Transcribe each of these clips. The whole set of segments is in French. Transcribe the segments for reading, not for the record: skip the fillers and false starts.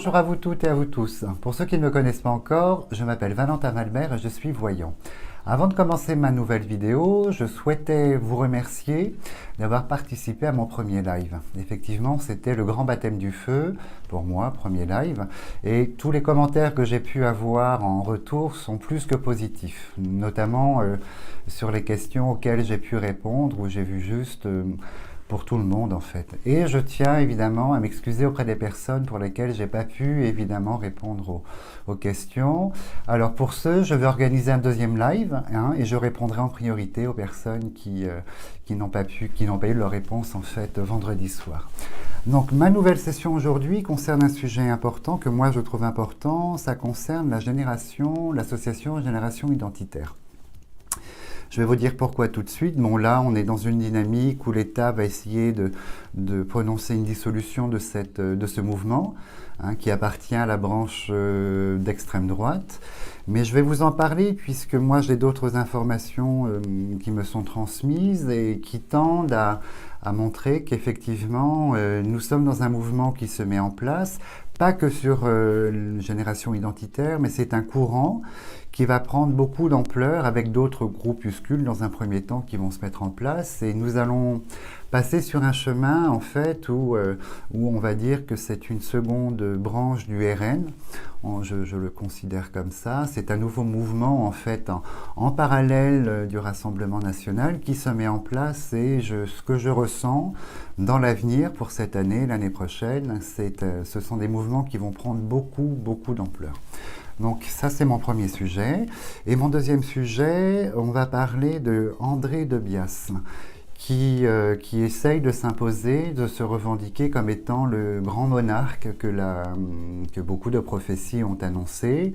Bonjour à vous toutes et à vous tous. Pour ceux qui ne me connaissent pas encore, je m'appelle Valentin Malmer et je suis voyant. Avant de commencer ma nouvelle vidéo, je souhaitais vous remercier d'avoir participé à mon premier live. Effectivement, c'était le grand baptême du feu, pour moi, premier live, et tous les commentaires que j'ai pu avoir en retour sont plus que positifs, notamment sur les questions auxquelles j'ai pu répondre, où j'ai vu juste... pour tout le monde en fait. Et je tiens évidemment à m'excuser auprès des personnes pour lesquelles j'ai pas pu évidemment répondre aux questions. Alors pour ce, je vais organiser un deuxième live et je répondrai en priorité aux personnes qui n'ont pas eu leur réponse en fait vendredi soir. Donc ma nouvelle session aujourd'hui concerne un sujet important que moi je trouve important, ça concerne l'association Génération Identitaire. Je vais vous dire pourquoi tout de suite. Bon là, on est dans une dynamique où l'État va essayer de prononcer une dissolution de ce mouvement, qui appartient à la branche d'extrême droite. Mais je vais vous en parler puisque moi j'ai d'autres informations qui me sont transmises et qui tendent à montrer qu'effectivement nous sommes dans un mouvement qui se met en place, pas que sur Génération Identitaire, mais c'est un courant qui va prendre beaucoup d'ampleur avec d'autres groupuscules dans un premier temps qui vont se mettre en place, et nous allons passer sur un chemin en fait où on va dire que c'est une seconde branche du RN. Je le considère comme ça. C'est un nouveau mouvement en fait en parallèle du Rassemblement national qui se met en place, et ce que je ressens dans l'avenir pour cette année, l'année prochaine, ce sont des mouvements qui vont prendre beaucoup d'ampleur. Donc ça c'est mon premier sujet. Et mon deuxième sujet, on va parler de André de Bias, qui essaye de s'imposer, de se revendiquer comme étant le grand monarque que beaucoup de prophéties ont annoncé,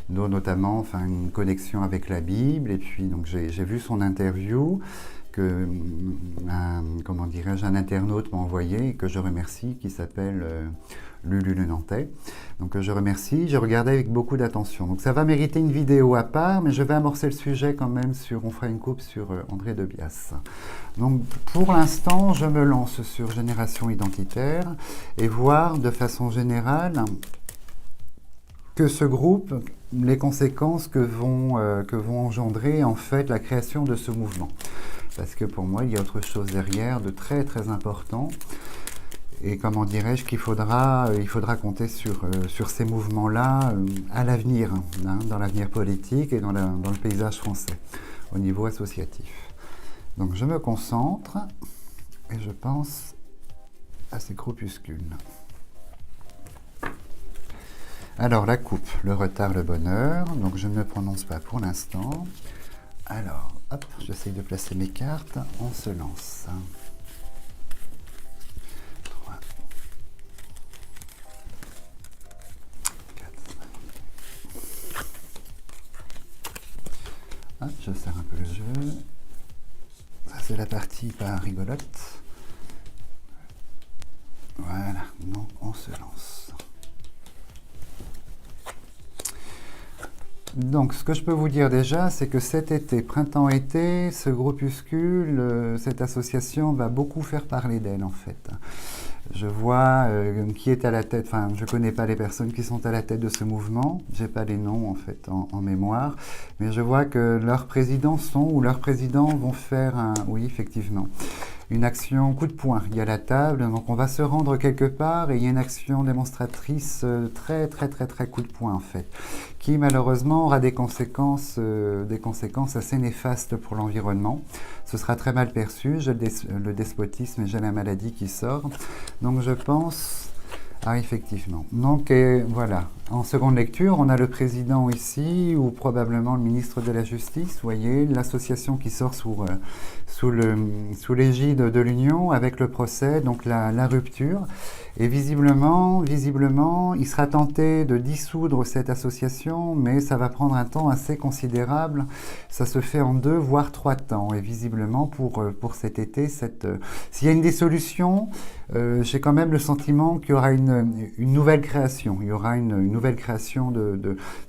dont notamment une connexion avec la Bible. Et puis donc j'ai vu son interview que un internaute m'a envoyé et que je remercie, qui s'appelle Lulu le Nantais. Donc je remercie, j'ai regardé avec beaucoup d'attention. Donc ça va mériter une vidéo à part, mais je vais amorcer le sujet quand même on fera une coupe sur André de Bias. Donc pour l'instant, je me lance sur Génération Identitaire et voir de façon générale que ce groupe, les conséquences que vont engendrer en fait la création de ce mouvement. Parce que pour moi, il y a autre chose derrière de très important. Et comment dirais-je qu'il faudra compter sur ces mouvements-là à l'avenir, dans l'avenir politique et dans le paysage français, au niveau associatif. Donc je me concentre et je pense à ces groupuscules. Alors la coupe, le retard, le bonheur, donc je ne me prononce pas pour l'instant. Alors, hop, j'essaye de placer mes cartes, on se lance. 3, 4, 5. Hop, je serre un peu le jeu. Ça c'est la partie pas rigolote. Voilà, donc on se lance. Donc, ce que je peux vous dire déjà, c'est que cet été, printemps-été, ce groupuscule, cette association va beaucoup faire parler d'elle, en fait. Je vois qui est à la tête, je ne connais pas les personnes qui sont à la tête de ce mouvement, je n'ai pas les noms, en fait, en mémoire, mais je vois que leurs présidents vont faire oui, effectivement, une action coup de poing. Il y a la table, donc on va se rendre quelque part et il y a une action démonstratrice très coup de poing en fait, qui malheureusement aura des conséquences assez néfastes pour l'environnement. Ce sera très mal perçu, j'ai le despotisme et j'ai la maladie qui sort. Donc je pense... Ah, effectivement. Donc voilà, en seconde lecture, on a le président ici, ou probablement le ministre de la Justice, vous voyez, l'association qui sort sous l'égide de l'Union avec le procès, donc la rupture. Et visiblement, il sera tenté de dissoudre cette association, mais ça va prendre un temps assez considérable. Ça se fait en 2 voire 3 temps. Et visiblement, pour cet été, s'il y a une dissolution, j'ai quand même le sentiment qu'il y aura une nouvelle création. Il y aura une nouvelle création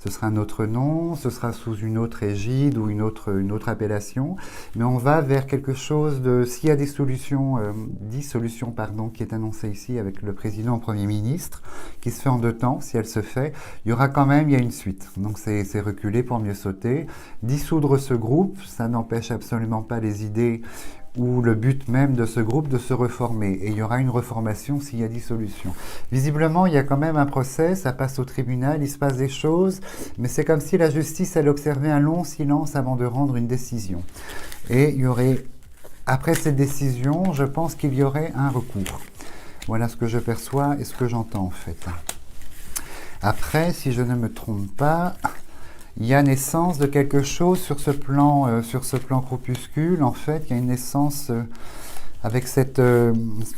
ce sera un autre nom, ce sera sous une autre égide ou une autre appellation, mais on va vers quelque chose de, s'il y a des solutions, dissolution, pardon, qui est annoncée ici avec le président et Premier ministre, qui se fait en 2 temps, si elle se fait, il y aura quand même, il y a une suite. Donc c'est reculer pour mieux sauter. Dissoudre ce groupe, ça n'empêche absolument pas les idées ou le but même de ce groupe de se reformer. Et il y aura une reformation s'il y a dissolution. Visiblement, il y a quand même un procès, ça passe au tribunal, il se passe des choses, mais c'est comme si la justice, elle observait un long silence avant de rendre une décision. Et il y aurait, après cette décision, je pense qu'il y aurait un recours. Voilà ce que je perçois et ce que j'entends en fait. Après, si je ne me trompe pas, il y a naissance de quelque chose sur ce plan crépuscule. En fait, il y a une naissance avec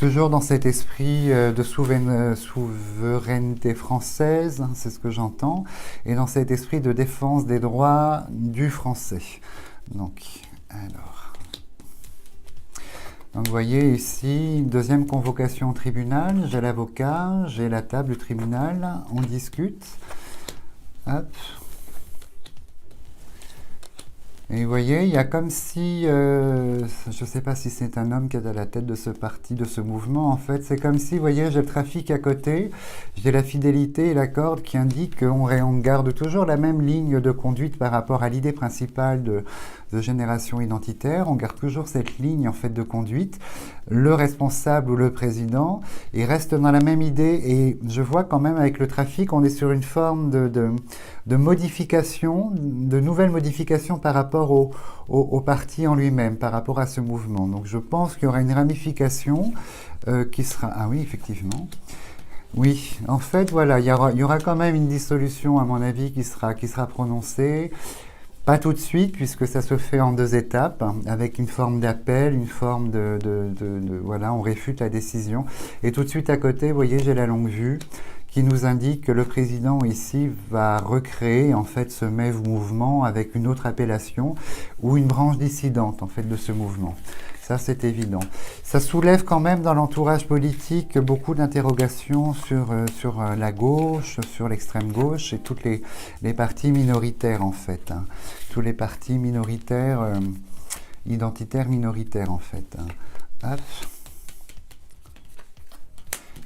toujours dans cet esprit de souveraineté française, hein, c'est ce que j'entends, et dans cet esprit de défense des droits du français. Donc, vous voyez ici, deuxième convocation au tribunal, j'ai l'avocat, j'ai la table du tribunal, on discute. Hop. Et vous voyez, il y a comme si, je ne sais pas si c'est un homme qui est à la tête de ce parti, de ce mouvement, en fait, c'est comme si, vous voyez, j'ai le trafic à côté, j'ai la fidélité et la corde qui indiquent qu'on garde toujours la même ligne de conduite par rapport à l'idée principale de génération identitaire, on garde toujours cette ligne en fait de conduite, le responsable ou le président, il reste dans la même idée et je vois quand même avec le trafic, on est sur une forme de modification, de nouvelles modifications par rapport au parti en lui-même, par rapport à ce mouvement. Donc je pense qu'il y aura une ramification qui sera... Ah oui, effectivement. Oui, en fait, voilà, il y aura quand même une dissolution, à mon avis, qui sera prononcée. Pas tout de suite, puisque ça se fait en 2 étapes, hein, avec une forme d'appel, une forme voilà, on réfute la décision. Et tout de suite à côté, vous voyez, j'ai la longue vue qui nous indique que le président ici va recréer en fait ce même mouvement avec une autre appellation ou une branche dissidente en fait de ce mouvement. Ça, c'est évident. Ça soulève quand même dans l'entourage politique beaucoup d'interrogations sur la gauche, sur l'extrême gauche et tous les partis minoritaires en fait. Hein. Tous les partis minoritaires, identitaires minoritaires en fait. Hein. Hop.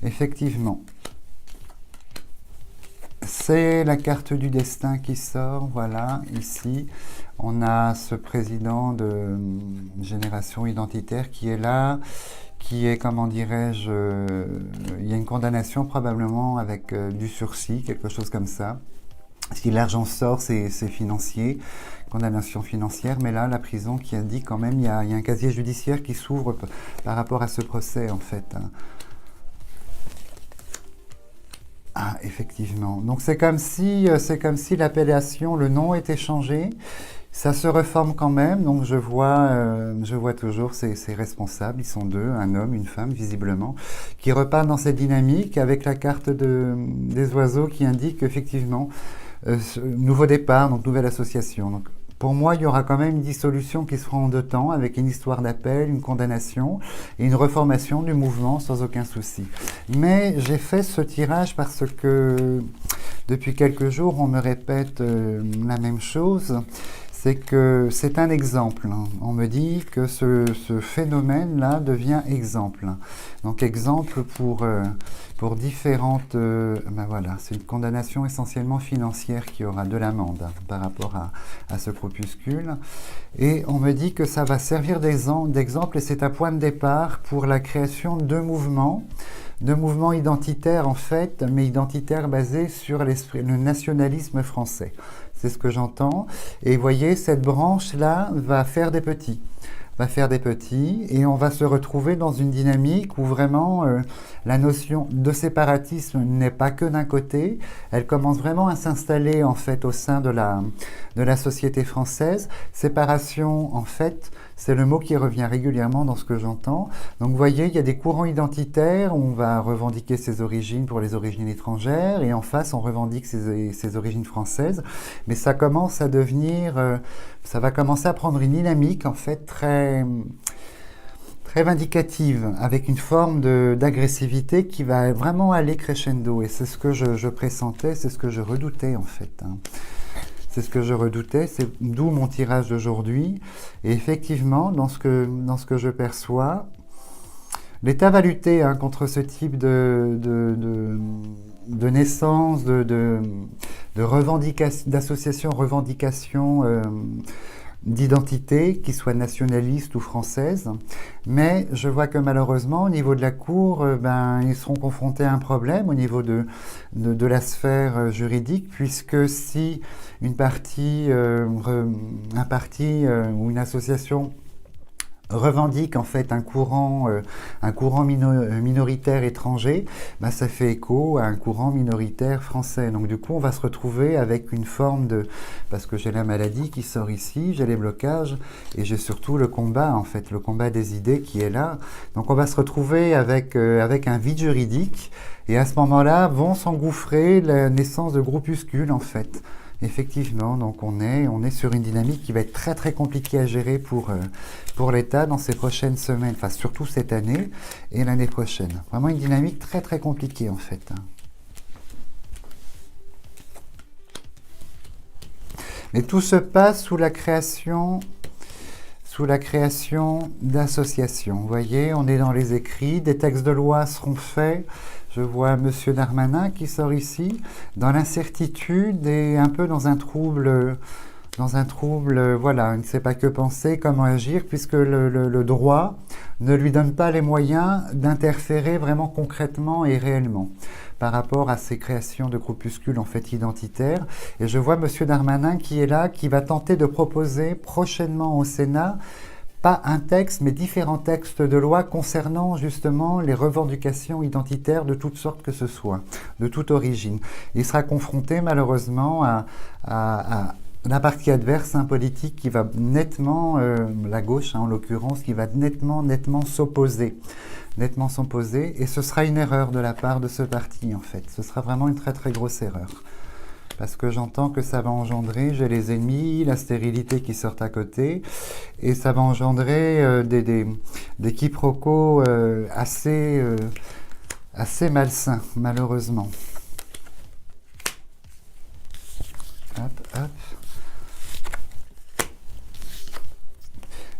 Effectivement. C'est la carte du destin qui sort, voilà, ici. On a ce président de génération identitaire qui est là, qui est, comment dirais-je, il y a une condamnation probablement avec du sursis, quelque chose comme ça. Si l'argent sort, c'est financier, condamnation financière, mais là, la prison qui indique quand même, il y a un casier judiciaire qui s'ouvre par rapport à ce procès, en fait. Ah, effectivement. Donc c'est comme si l'appellation, le nom était changé. Ça se reforme quand même. Donc je vois toujours ces responsables. Ils sont 2, un homme, une femme, visiblement, qui repartent dans cette dynamique avec la carte des oiseaux qui indique effectivement nouveau départ, donc nouvelle association. Donc, pour moi, il y aura quand même une dissolution qui se fera en 2 temps, avec une histoire d'appel, une condamnation et une reformation du mouvement sans aucun souci. Mais j'ai fait ce tirage parce que depuis quelques jours, on me répète la même chose. C'est que c'est un exemple. Hein. On me dit que ce phénomène-là devient exemple. Donc exemple pour différentes... ben voilà, c'est une condamnation essentiellement financière qui aura de l'amende hein, par rapport à ce crépuscule. Et on me dit que ça va servir d'exemple et c'est un point de départ pour la création de mouvements identitaires en fait, mais identitaires basés sur le nationalisme français. C'est ce que j'entends. Et vous voyez, cette branche-là va faire des petits. Et on va se retrouver dans une dynamique où vraiment la notion de séparatisme n'est pas que d'un côté, elle commence vraiment à s'installer en fait au sein de la société française. Séparation en fait, c'est le mot qui revient régulièrement dans ce que j'entends. Donc vous voyez, il y a des courants identitaires, on va revendiquer ses origines pour les origines étrangères et en face on revendique ses origines françaises. Mais ça commence à devenir, ça va commencer à prendre une dynamique en fait très très vindicative, avec une forme d'agressivité qui va vraiment aller crescendo. Et c'est ce que je pressentais, c'est ce que je redoutais en fait. Hein. C'est ce que je redoutais, c'est d'où mon tirage d'aujourd'hui. Et effectivement, dans ce que je perçois, l'État va lutter hein, contre ce type de naissance, d'associations, revendications d'identité, qui soient nationalistes ou françaises. Mais je vois que malheureusement, au niveau de la Cour, ils seront confrontés à un problème au niveau de la sphère juridique, puisque si une partie, un parti ou une association revendique en fait un courant minoritaire étranger, ça fait écho à un courant minoritaire français. Donc du coup, on va se retrouver avec une forme de... Parce que j'ai la maladie qui sort ici, j'ai les blocages, et j'ai surtout le combat, en fait, le combat des idées qui est là. Donc on va se retrouver avec un vide juridique, et à ce moment-là, vont s'engouffrer la naissance de groupuscules, en fait. Effectivement, donc on est sur une dynamique qui va être très très compliquée à gérer pour l'État dans ces prochaines semaines, enfin surtout cette année et l'année prochaine. Vraiment une dynamique très très compliquée en fait. Mais tout se passe sous la création d'associations. Vous voyez, on est dans les écrits, des textes de loi seront faits. Je vois M. Darmanin qui sort ici, dans l'incertitude et un peu dans un trouble, voilà, il ne sait pas que penser, comment agir, puisque le droit ne lui donne pas les moyens d'interférer vraiment concrètement et réellement par rapport à ces créations de groupuscules en fait identitaires. Et je vois M. Darmanin qui est là, qui va tenter de proposer prochainement au Sénat pas un texte, mais différents textes de loi concernant justement les revendications identitaires de toutes sortes que ce soit, de toute origine. Il sera confronté malheureusement à la partie adverse, un politique qui va nettement, la gauche en l'occurrence, qui va nettement s'opposer. Et ce sera une erreur de la part de ce parti en fait. Ce sera vraiment une très très grosse erreur. Parce que j'entends que ça va engendrer, j'ai les ennemis, la stérilité qui sort à côté, et ça va engendrer des quiproquos assez malsains, malheureusement. Hop.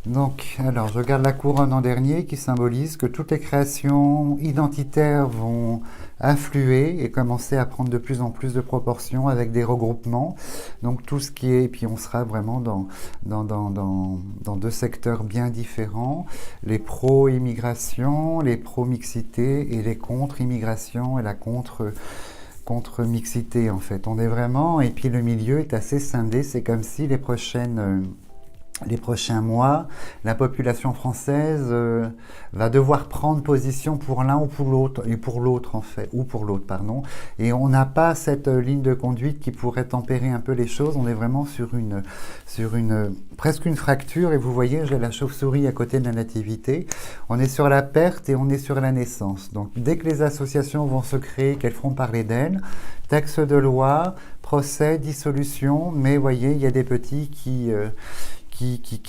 Donc, alors, je garde la couronne en dernier qui symbolise que toutes les créations identitaires vont affluer et commencer à prendre de plus en plus de proportions avec des regroupements. Donc tout ce qui est, et puis on sera vraiment dans deux secteurs bien différents, les pro-immigration, les pro-mixité et les contre-immigration et la contre-mixité en fait. On est vraiment, et puis le milieu est assez scindé, c'est comme si les prochains mois, la population française va devoir prendre position pour l'un ou pour l'autre, et on n'a pas cette ligne de conduite qui pourrait tempérer un peu les choses. On est vraiment sur presque une fracture, et vous voyez, j'ai la chauve-souris à côté de la nativité. On est sur la perte et on est sur la naissance. Donc dès que les associations vont se créer, qu'elles feront parler d'elles, texte de loi, procès, dissolution, mais vous voyez, il y a des petits qui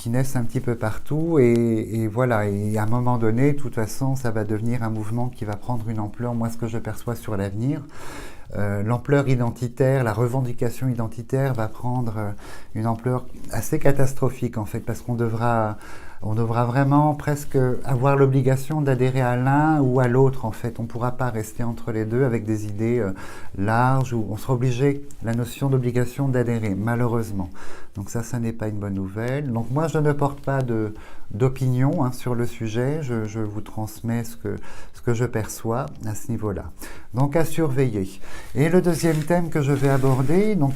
naissent un petit peu partout, et voilà, et à un moment donné, de toute façon, ça va devenir un mouvement qui va prendre une ampleur, moi ce que je perçois sur l'avenir, l'ampleur identitaire, la revendication identitaire va prendre une ampleur assez catastrophique en fait, parce qu'on devra vraiment presque avoir l'obligation d'adhérer à l'un ou à l'autre en fait. On ne pourra pas rester entre les deux avec des idées larges, où on sera obligé, la notion d'obligation d'adhérer, malheureusement. Donc ça n'est pas une bonne nouvelle. Donc moi je ne porte pas d'opinion sur le sujet, je vous transmets ce que je perçois à ce niveau-là. Donc à surveiller. Et le deuxième thème que je vais aborder, donc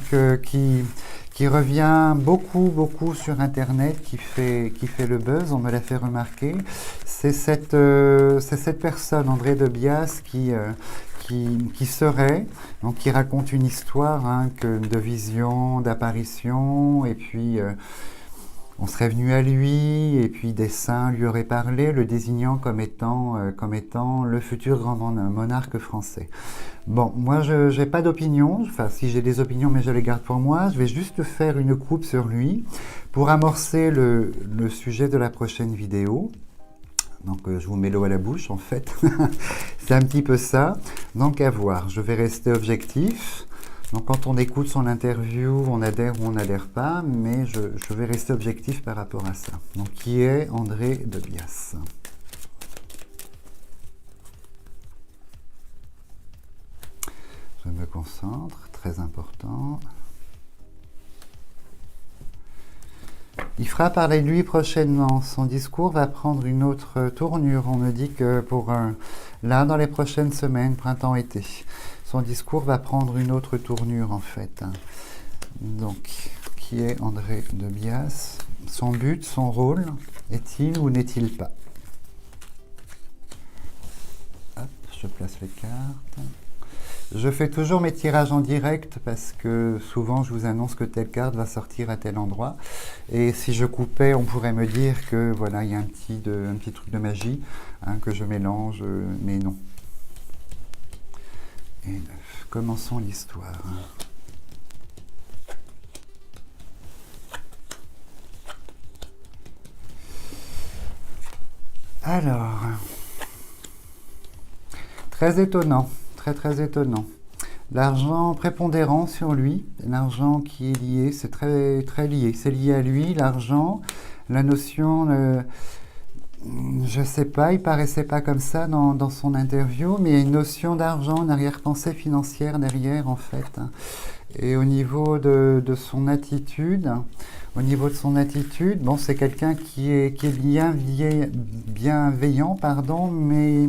qui revient beaucoup sur Internet, qui fait le buzz, on me l'a fait remarquer, c'est cette personne, André de Bias, qui raconte une histoire de vision, d'apparition, et puis on serait venu à lui, et puis des saints lui auraient parlé, le désignant comme étant le futur grand monarque français. Bon, moi je n'ai pas d'opinion, enfin si j'ai des opinions, mais je les garde pour moi. Je vais juste faire une coupe sur lui pour amorcer le sujet de la prochaine vidéo. Donc je vous mets l'eau à la bouche en fait. C'est un petit peu ça. Donc à voir, je vais rester objectif. Donc quand on écoute son interview, on adhère ou on n'adhère pas, mais je vais rester objectif par rapport à ça. Donc qui est André de Bias? Je me concentre, très important. Il fera parler de lui prochainement. Son discours va prendre une autre tournure. On me dit que là, dans les prochaines semaines, printemps-été, son discours va prendre une autre tournure en fait. Donc, qui est André de Bias? Son but, son rôle, est-il ou n'est-il pas? Hop, je place les cartes. Je fais toujours mes tirages en direct parce que souvent je vous annonce que telle carte va sortir à tel endroit. Et si je coupais, on pourrait me dire que voilà, il y a un petit truc de magie hein, que je mélange, mais non. Et commençons l'histoire. Alors, très étonnant. Très étonnant. L'argent prépondérant sur lui, l'argent qui est lié, c'est très lié. C'est lié à lui, l'argent, la notion, je sais pas, il paraissait pas comme ça dans son interview, mais il y a une notion d'argent, une arrière-pensée financière derrière en fait. Et au niveau de son attitude, bon, c'est quelqu'un qui est bienveillant, pardon, mais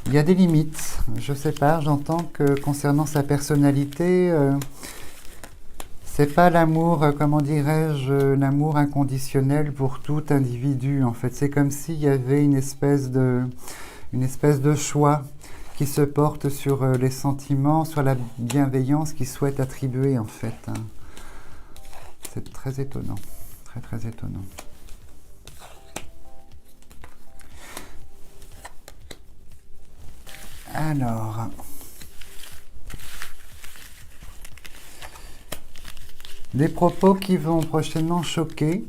il y a des limites, je sais pas, j'entends que concernant sa personnalité, c'est pas l'amour, comment dirais-je, l'amour inconditionnel pour tout individu. En fait, c'est comme s'il y avait une espèce de choix qui se porte sur les sentiments, sur la bienveillance qu'il souhaite attribuer en fait. C'est très étonnant, très étonnant. Alors, des propos qui vont prochainement choquer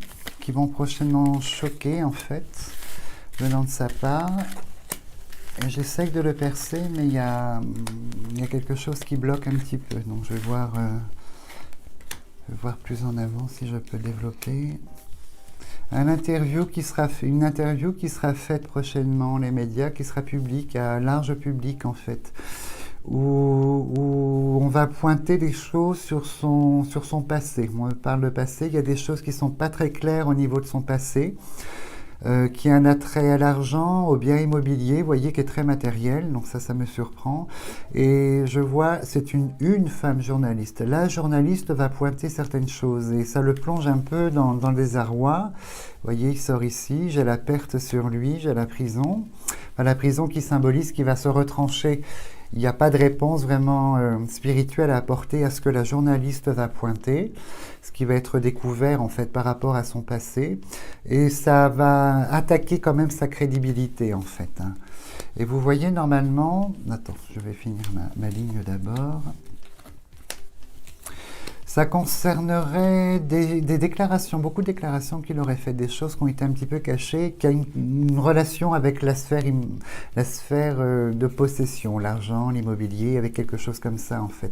en fait, venant de sa part. Et j'essaye de le percer, mais il y a quelque chose qui bloque un petit peu. Donc je vais voir plus en avant si je peux développer. Une interview qui sera faite prochainement, les médias, qui sera publique, à large public en fait, où on va pointer des choses sur son passé. On parle de passé, il y a des choses qui ne sont pas très claires au niveau de son passé, qui a un attrait à l'argent, aux biens immobiliers, vous voyez, qui est très matériel, donc ça me surprend. Et je vois, c'est une femme journaliste. La journaliste va pointer certaines choses et ça le plonge un peu dans le désarroi. Vous voyez, il sort ici, j'ai la perte sur lui, j'ai la prison. Enfin, la prison qui symbolise qu'il va se retrancher. Il n'y a pas de réponse vraiment spirituelle à apporter à ce que la journaliste va pointer, ce qui va être découvert en fait par rapport à son passé, et ça va attaquer quand même sa crédibilité en fait. Hein. Et vous voyez normalement, attends, je vais finir ma ligne d'abord. Ça concernerait des déclarations, beaucoup de déclarations qu'il aurait faites, des choses qui ont été un petit peu cachées, qui a une relation avec la sphère de possession, l'argent, l'immobilier, avec quelque chose comme ça en fait.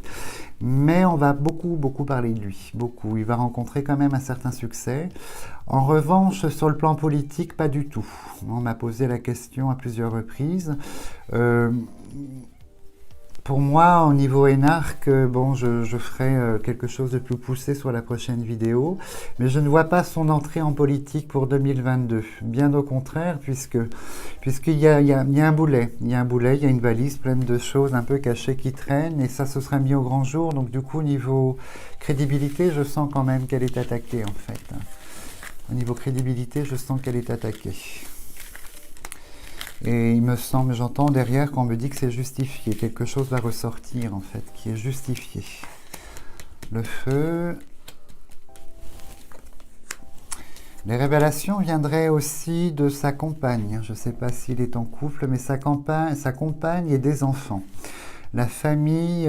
Mais on va beaucoup parler de lui, beaucoup. Il va rencontrer quand même un certain succès. En revanche, sur le plan politique, pas du tout. On m'a posé la question à plusieurs reprises. Pour moi, au niveau énarque, bon, je ferai quelque chose de plus poussé sur la prochaine vidéo, mais je ne vois pas son entrée en politique pour 2022. Bien au contraire, puisqu'il y a un boulet, il y a une valise pleine de choses un peu cachées qui traînent, et ça se sera mis au grand jour. Donc du coup, au niveau crédibilité, je sens quand même qu'elle est attaquée en fait. Au niveau crédibilité, je sens qu'elle est attaquée. Et il me semble, j'entends derrière qu'on me dit que c'est justifié. Quelque chose va ressortir en fait, qui est justifié. Le feu. Les révélations viendraient aussi de sa compagne. Je ne sais pas s'il est en couple, mais sa compagne et des enfants. la famille,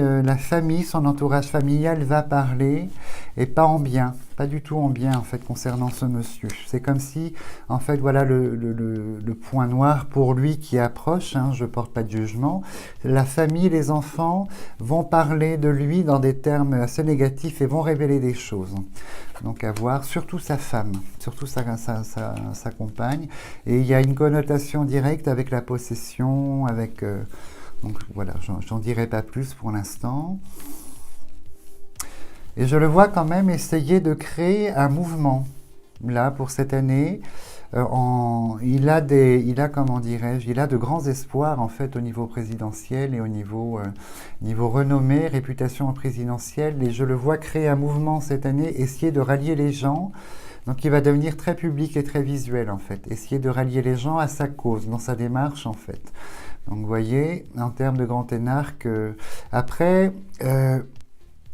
son entourage familial va parler, et pas en bien, pas du tout en bien en fait concernant ce monsieur. C'est comme si, en fait, voilà le point noir pour lui qui approche, hein, je porte pas de jugement. La famille, les enfants vont parler de lui dans des termes assez négatifs et vont révéler des choses. Donc à voir, surtout sa femme, surtout sa compagne. Et il y a une connotation directe avec la possession, avec... donc voilà, j'en dirai pas plus pour l'instant. Et je le vois quand même essayer de créer un mouvement, là, pour cette année. Il a, comment dirais-je, il a de grands espoirs, en fait, au niveau présidentiel et au niveau renommée, réputation présidentielle. Et je le vois créer un mouvement cette année, essayer de rallier les gens. Donc il va devenir très public et très visuel, en fait. Essayer de rallier les gens à sa cause, dans sa démarche, en fait. Donc vous voyez, en termes de grand énarque, après,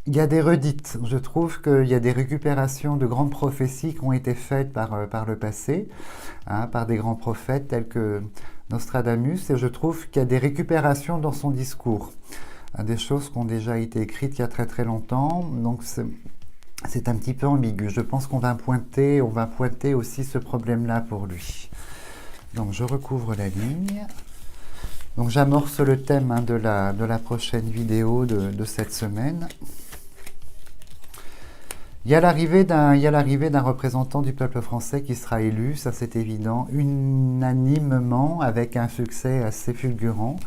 il y a des redites. Je trouve qu'il y a des récupérations de grandes prophéties qui ont été faites par le passé, hein, par des grands prophètes tels que Nostradamus, et je trouve qu'il y a des récupérations dans son discours, hein, des choses qui ont déjà été écrites il y a très très longtemps. Donc c'est un petit peu ambigu. Je pense qu'on va pointer aussi ce problème-là pour lui. Donc je recouvre la ligne. Donc j'amorce le thème, hein, de la prochaine vidéo de cette semaine. Il y a l'arrivée d'un représentant du peuple français qui sera élu, ça c'est évident, unanimement, avec un succès assez fulgurant.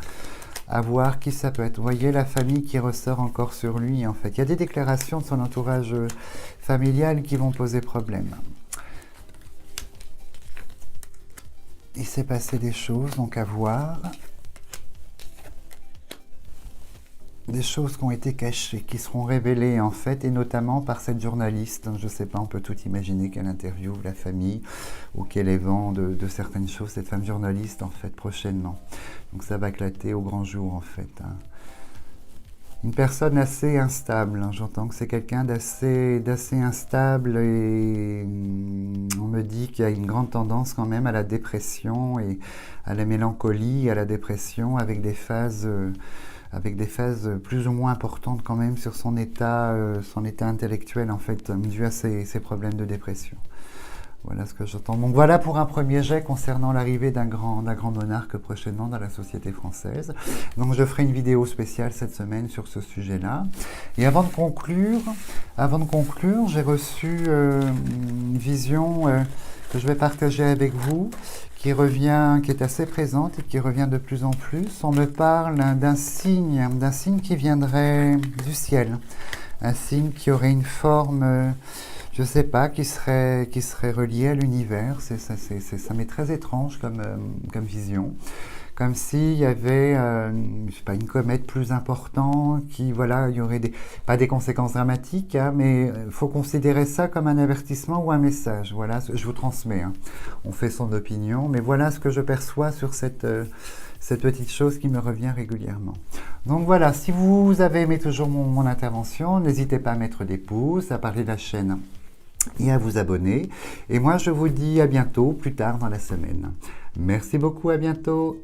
À voir qui ça peut être. Vous voyez la famille qui ressort encore sur lui, en fait. Il y a des déclarations de son entourage familial qui vont poser problème. Il s'est passé des choses, donc à voir. Des choses qui ont été cachées, qui seront révélées en fait, et notamment par cette journaliste. Je ne sais pas, on peut tout imaginer qu'elle interviewe la famille ou qu'elle est vent de certaines choses, cette femme journaliste en fait, prochainement. Donc ça va éclater au grand jour en fait. Hein. Une personne assez instable, hein. J'entends que c'est quelqu'un d'assez instable, et on me dit qu'il y a une grande tendance quand même à la dépression et à la mélancolie, à la dépression, avec des phases plus ou moins importantes quand même sur son état intellectuel en fait, dû à ces problèmes de dépression. Voilà ce que j'entends. Donc voilà pour un premier jet concernant l'arrivée d'un grand monarque prochainement dans la société française. Donc je ferai une vidéo spéciale cette semaine sur ce sujet-là. Et avant de conclure, j'ai reçu une vision que je vais partager avec vous, qui est assez présente et qui revient de plus en plus. On me parle d'un signe qui viendrait du ciel, un signe qui aurait une forme, je ne sais pas, qui serait relié à l'univers. Ça m'est très étrange comme vision. Comme s'il y avait, je sais pas, une comète plus importante, qui, voilà, il y aurait pas des conséquences dramatiques, hein, mais il faut considérer ça comme un avertissement ou un message. Voilà, je vous transmets. Hein. On fait son opinion, mais voilà ce que je perçois sur cette petite chose qui me revient régulièrement. Donc voilà, si vous avez aimé toujours mon intervention, n'hésitez pas à mettre des pouces, à parler de la chaîne et à vous abonner. Et moi, je vous dis à bientôt, plus tard dans la semaine. Merci beaucoup, à bientôt.